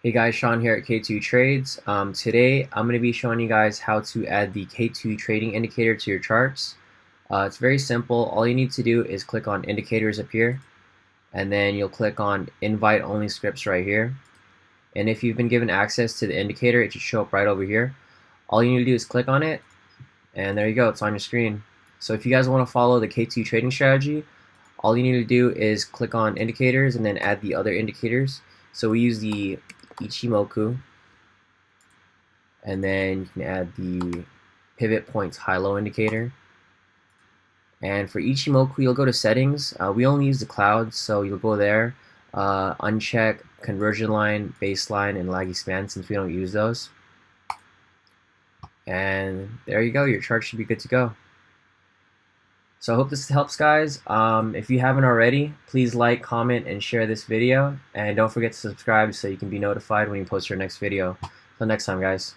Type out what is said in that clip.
Hey guys, Sean here at K2 Trades. Today I'm going to be showing you guys how to add the K2 trading indicator to your charts. It's very simple. All you need to do is click on indicators up here, and then you'll click on invite only scripts right here. And if you've been given access to the indicator, it should show up right over here. All you need to do is click on it, and there you go, it's on your screen. So if you guys want to follow the K2 trading strategy, all you need to do is click on indicators and then add the other indicators. So we use the Ichimoku, and then you can add the pivot points high-low indicator. And for Ichimoku, you'll go to settings. We only use the clouds, so you'll go there, uncheck conversion line, baseline, and laggy span since we don't use those. And there you go, your chart should be good to go. So I hope this helps, guys. If you haven't already, please like, comment, and share this video. And don't forget to subscribe so you can be notified when we post our next video. Until next time, guys.